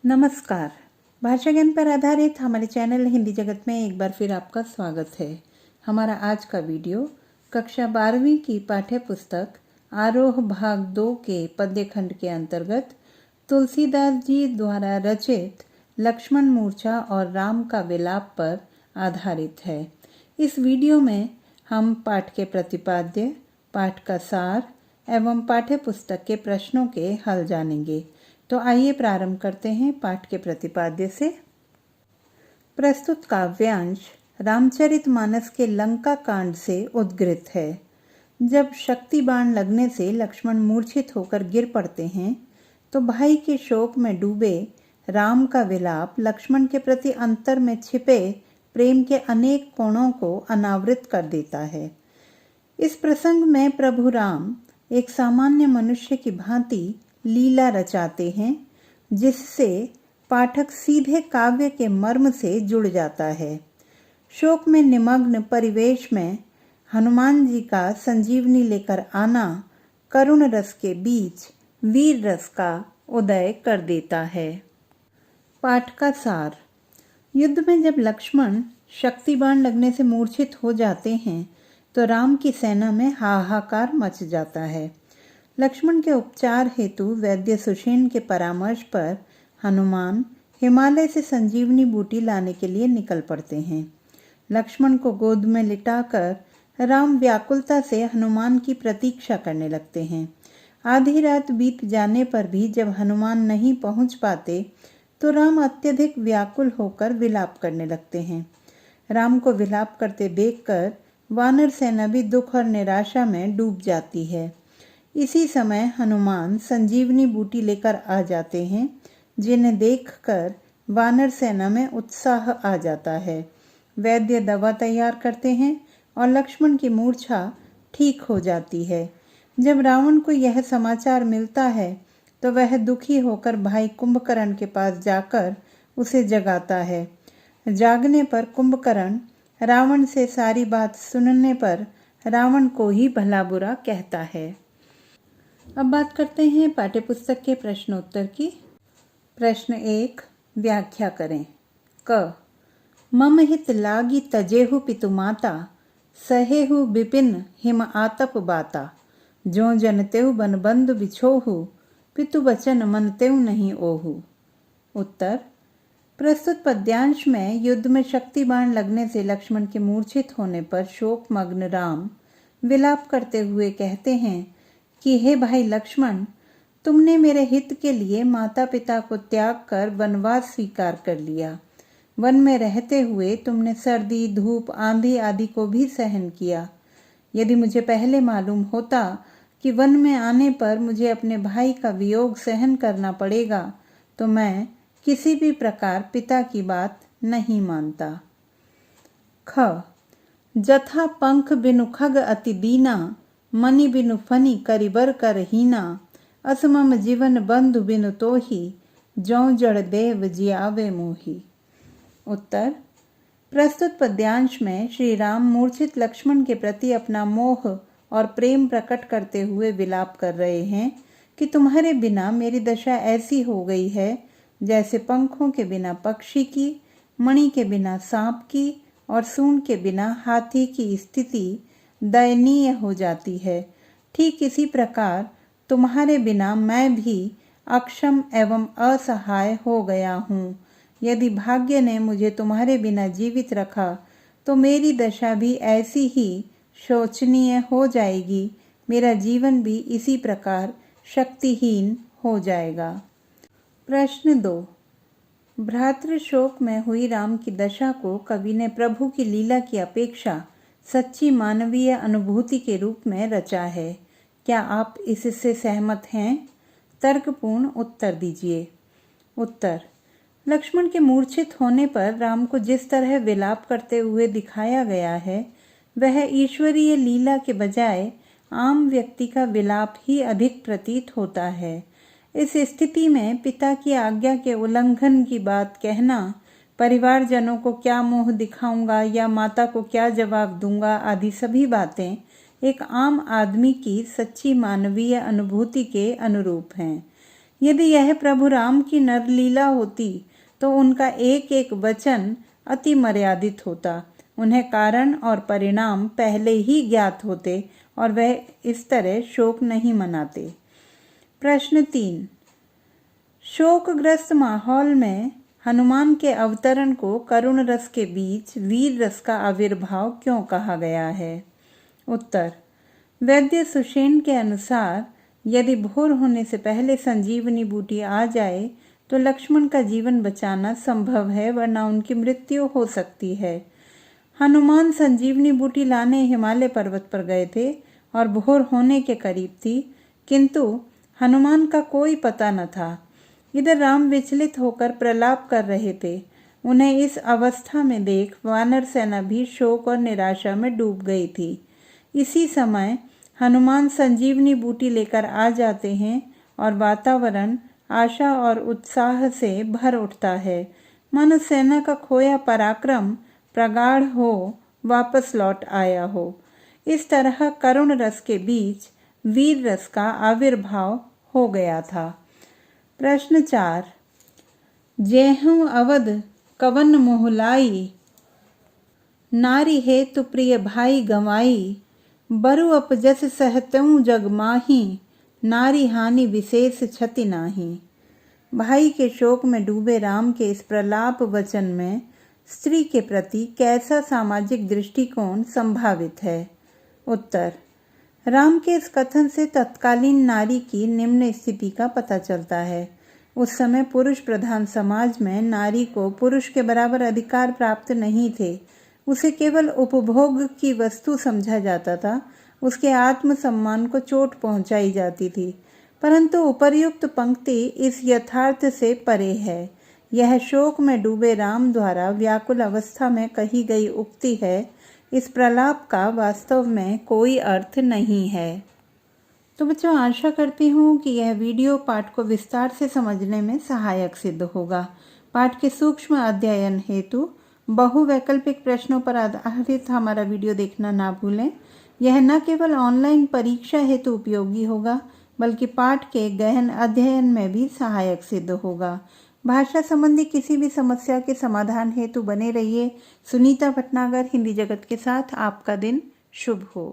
नमस्कार। भाषा ज्ञान पर आधारित हमारे चैनल हिंदी जगत में एक बार फिर आपका स्वागत है। हमारा आज का वीडियो कक्षा 12वीं की पाठ्य पुस्तक आरोह भाग 2 के पद्य खंड के अंतर्गत तुलसीदास जी द्वारा रचित लक्ष्मण मूर्छा और राम का विलाप पर आधारित है। इस वीडियो में हम पाठ के प्रतिपाद्य, पाठ का सार एवं पाठ्य पुस्तक के प्रश्नों के हल जानेंगे। तो आइए प्रारंभ करते हैं पाठ के प्रतिपाद्य से। प्रस्तुत काव्यांश रामचरितमानस के लंका कांड से उद्गृत है। जब शक्ति बाण लगने से लक्ष्मण मूर्छित होकर गिर पड़ते हैं तो भाई के शोक में डूबे राम का विलाप लक्ष्मण के प्रति अंतर में छिपे प्रेम के अनेक कोणों को अनावृत कर देता है। इस प्रसंग में प्रभु राम एक सामान्य मनुष्य की भांति लीला रचाते हैं, जिससे पाठक सीधे काव्य के मर्म से जुड़ जाता है। शोक में निमग्न परिवेश में हनुमान जी का संजीवनी लेकर आना करुण रस के बीच वीर रस का उदय कर देता है। पाठ का सार। युद्ध में जब लक्ष्मण शक्ति बाण लगने से मूर्छित हो जाते हैं तो राम की सेना में हाहाकार मच जाता है। लक्ष्मण के उपचार हेतु वैद्य सुषेण के परामर्श पर हनुमान हिमालय से संजीवनी बूटी लाने के लिए निकल पड़ते हैं। लक्ष्मण को गोद में लिटाकर राम व्याकुलता से हनुमान की प्रतीक्षा करने लगते हैं। आधी रात बीत जाने पर भी जब हनुमान नहीं पहुंच पाते तो राम अत्यधिक व्याकुल होकर विलाप करने लगते हैं। राम को विलाप करते देखकर वानर सेना भी दुख और निराशा में डूब जाती है। इसी समय हनुमान संजीवनी बूटी लेकर आ जाते हैं, जिन्हें देखकर वानर सेना में उत्साह आ जाता है। वैद्य दवा तैयार करते हैं और लक्ष्मण की मूर्छा ठीक हो जाती है। जब रावण को यह समाचार मिलता है तो वह दुखी होकर भाई कुंभकर्ण के पास जाकर उसे जगाता है। जागने पर कुंभकर्ण रावण से सारी बात सुनने पर रावण को ही भला बुरा कहता है। अब बात करते हैं पाठ्यपुस्तक के प्रश्नोत्तर की। प्रश्न 1, व्याख्या करें। क मम हित लागी तजेहु पितु माता, सहेहु विपिन हिम आतप बाता, जो जनतेहु बन बंधु बिछोहु, पितु वचन मनतेहु नहीं ओहु। उत्तर। प्रस्तुत पद्यांश में युद्ध में शक्ति बाण लगने से लक्ष्मण के मूर्छित होने पर शोकमग्न राम विलाप करते हुए कहते हैं कि हे भाई लक्ष्मण, तुमने मेरे हित के लिए माता पिता को त्याग कर वनवास स्वीकार कर लिया। वन में रहते हुए तुमने सर्दी, धूप, आंधी आदि को भी सहन किया। यदि मुझे पहले मालूम होता कि वन में आने पर मुझे अपने भाई का वियोग सहन करना पड़ेगा तो मैं किसी भी प्रकार पिता की बात नहीं मानता। ख जथा पंख बिनु खग अति दीना, मनि बिनु फनी करिबर कर हीना, असमम जीवन बंधु बिनु तोही, जौ जड़ देव जियावे मोही। उत्तर। प्रस्तुत पद्यांश में श्री राम मूर्छित लक्ष्मण के प्रति अपना मोह और प्रेम प्रकट करते हुए विलाप कर रहे हैं कि तुम्हारे बिना मेरी दशा ऐसी हो गई है जैसे पंखों के बिना पक्षी की, मणि के बिना सांप की और सूंड के बिना हाथी की स्थिति दयनीय हो जाती है। ठीक इसी प्रकार तुम्हारे बिना मैं भी अक्षम एवं असहाय हो गया हूँ। यदि भाग्य ने मुझे तुम्हारे बिना जीवित रखा तो मेरी दशा भी ऐसी ही शोचनीय हो जाएगी। मेरा जीवन भी इसी प्रकार शक्तिहीन हो जाएगा। प्रश्न 2, भ्रातृ शोक में हुई राम की दशा को कवि ने प्रभु की लीला की अपेक्षा सच्ची मानवीय अनुभूति के रूप में रचा है। क्या आप इससे सहमत हैं? तर्कपूर्ण उत्तर दीजिए। उत्तर। लक्ष्मण के मूर्छित होने पर राम को जिस तरह विलाप करते हुए दिखाया गया है वह ईश्वरीय लीला के बजाय आम व्यक्ति का विलाप ही अधिक प्रतीत होता है। इस स्थिति में पिता की आज्ञा के उल्लंघन की बात कहना, परिवारजनों को क्या मुंह दिखाऊंगा या माता को क्या जवाब दूंगा आदि सभी बातें एक आम आदमी की सच्ची मानवीय अनुभूति के अनुरूप हैं। यदि यह प्रभु राम की नरलीला होती तो उनका एक एक वचन अति मर्यादित होता, उन्हें कारण और परिणाम पहले ही ज्ञात होते और वह इस तरह शोक नहीं मनाते। प्रश्न 3, शोकग्रस्त माहौल में हनुमान के अवतरण को करुण रस के बीच वीर रस का आविर्भाव क्यों कहा गया है? उत्तर, वैद्य सुषेण के अनुसार यदि भोर होने से पहले संजीवनी बूटी आ जाए तो लक्ष्मण का जीवन बचाना संभव है, वरना उनकी मृत्यु हो सकती है। हनुमान संजीवनी बूटी लाने हिमालय पर्वत पर गए थे और भोर होने के करीब थी, किंतु हनुमान का कोई पता न था। इधर राम विचलित होकर प्रलाप कर रहे थे। उन्हें इस अवस्था में देख वानर सेना भी शोक और निराशा में डूब गई थी। इसी समय हनुमान संजीवनी बूटी लेकर आ जाते हैं और वातावरण आशा और उत्साह से भर उठता है, मानो सेना का खोया पराक्रम प्रगाढ़ हो वापस लौट आया हो। इस तरह करुण रस के बीच वीर रस का आविर्भाव हो गया था। प्रश्न 4, जेहूं अवध कवन मोहलाई, नारी हेतु प्रिय भाई गंवाई, बरु अपजस सहतऊं जग माही, नारी हानि विशेष क्षति नाही। भाई के शोक में डूबे राम के इस प्रलाप वचन में स्त्री के प्रति कैसा सामाजिक दृष्टिकोण संभावित है? उत्तर, राम के इस कथन से तत्कालीन नारी की निम्न स्थिति का पता चलता है। उस समय पुरुष प्रधान समाज में नारी को पुरुष के बराबर अधिकार प्राप्त नहीं थे। उसे केवल उपभोग की वस्तु समझा जाता था, उसके आत्मसम्मान को चोट पहुंचाई जाती थी। परंतु उपर्युक्त पंक्ति इस यथार्थ से परे है। यह शोक में डूबे राम द्वारा व्याकुल अवस्था में कही गई उक्ति है। इस प्रलाप का वास्तव में कोई अर्थ नहीं है। तो बच्चों, आशा करती हूँ कि यह वीडियो पाठ को विस्तार से समझने में सहायक सिद्ध होगा। पाठ के सूक्ष्म अध्ययन हेतु बहुवैकल्पिक प्रश्नों पर आधारित हमारा वीडियो देखना ना भूलें। यह न केवल ऑनलाइन परीक्षा हेतु उपयोगी होगा, बल्कि पाठ के गहन अध्ययन में भी सहायक सिद्ध होगा। भाषा संबंधी किसी भी समस्या के समाधान हेतु बने रहिए। सुनीता भटनागर हिंदी जगत के साथ। आपका दिन शुभ हो।